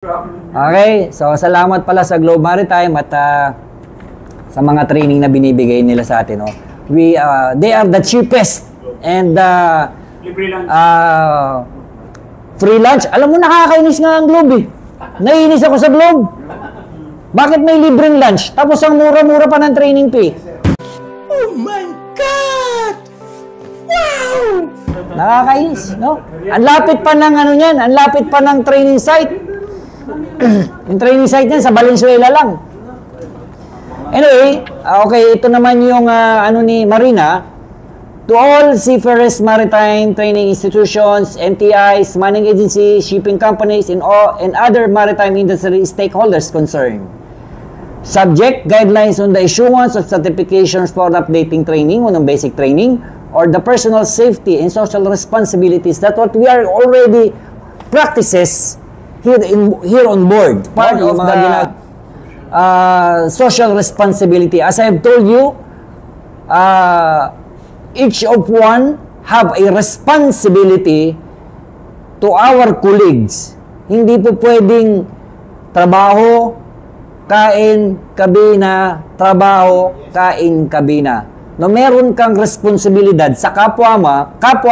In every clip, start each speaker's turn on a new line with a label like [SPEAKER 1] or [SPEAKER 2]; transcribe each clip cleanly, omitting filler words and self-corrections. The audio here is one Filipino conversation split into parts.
[SPEAKER 1] Okay, so salamat pala sa Globe Maritime at sa mga training na binibigay nila sa atin. No? They are the cheapest and free lunch. Alam mo, nakakainis nga ang Globe eh. Naiinis ako sa Globe. Bakit may libreng lunch? Tapos ang mura-mura pa ng training fee.
[SPEAKER 2] Oh my God! Wow!
[SPEAKER 1] Nakakainis, no? Ang lapit pa ng ano niyan, ang lapit pa ng training site. Yung training site niyan sa Valenzuela lang. Anyway, okay, ito naman yung ano ni Marina. To all seafarers, maritime training institutions, MTIs, manning agencies, shipping companies, and other maritime industry stakeholders concerned. Subject, guidelines on the issuance of certifications for updating training, unang basic training, or the personal safety and social responsibilities that what we are already practices here on board. Part of the social responsibility. As I have told you, each of one have a responsibility to our colleagues. Hindi po pwedeng trabaho, kain, kabina, trabaho, kain, kabina. No, meron kang responsibilidad sa kapwa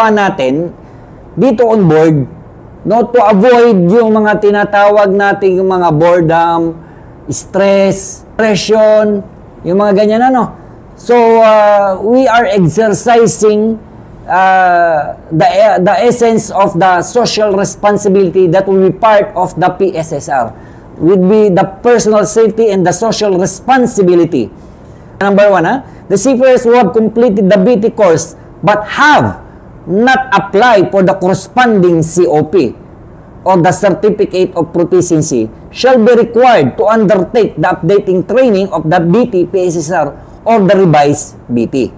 [SPEAKER 1] natin dito on board, no, to avoid yung mga tinatawag natin yung mga boredom, stress, depression, yung mga ganyan ano. So we are exercising the essence of the social responsibility that will be part of the PSSR. Would be the personal safety and the social responsibility. Number one, the seafarers who have completed the BT course but have not applied for the corresponding COP or the Certificate of Proficiency shall be required to undertake the updating training of the BT PSSR or the revised BT.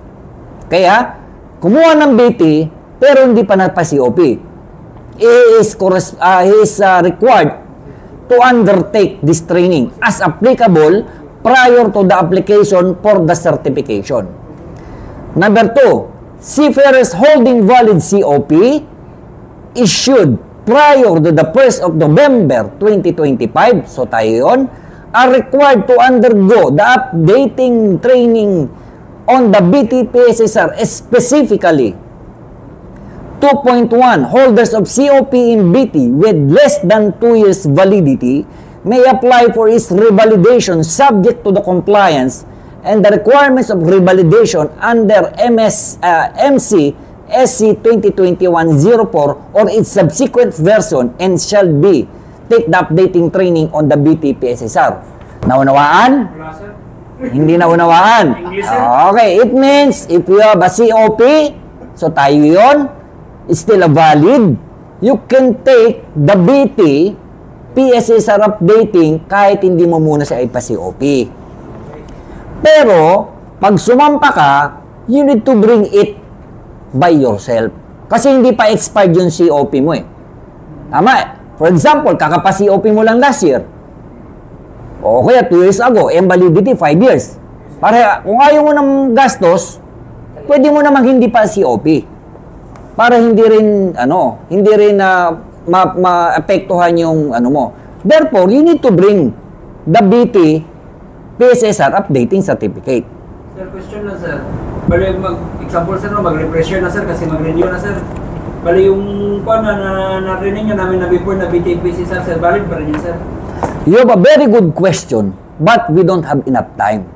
[SPEAKER 1] Kaya, kumuha ng BT pero hindi pa nagpa-COP. He is required to undertake this training as applicable prior to the application for the certification. Number 2, seafarers holding valid COP issued prior to the 1st of November 2025, so tayo yun, are required to undergo the updating training on the BT-PSSR, specifically 2.1, holders of COP in BT with less than 2 years validity may apply for its revalidation subject to the compliance and the requirements of revalidation under MC SC 2021-04 or its subsequent version and shall be take the updating training on the BT PSSR. Naunawaan? Hindi naunawaan. Okay, it means if you have a COP, so tayo yun, it's still a valid, you can take the BT PSSR updating kahit hindi mo muna siya ipa-COP. Pero, pag sumampa ka, you need to bring it by yourself. Kasi hindi pa expired yung COP mo eh. Tama eh. For example, kakapa-COP mo lang last year. O kaya 2 years ago, validity 5 years. Para kung ayaw mo ng gastos, pwede mo namang hindi pa COP. Para hindi rin maapektuhan yung ano mo. Therefore, you need to bring the BT PSSR updating certificate.
[SPEAKER 3] Sir, question na sir. Bali, example sir, mag-refresher na sir kasi mag-renew na sir. Bali, yung na-renew nyo namin na before na BT PSSR sir, valid pa rin yun sir?
[SPEAKER 1] You have a very good question, but we don't have enough time.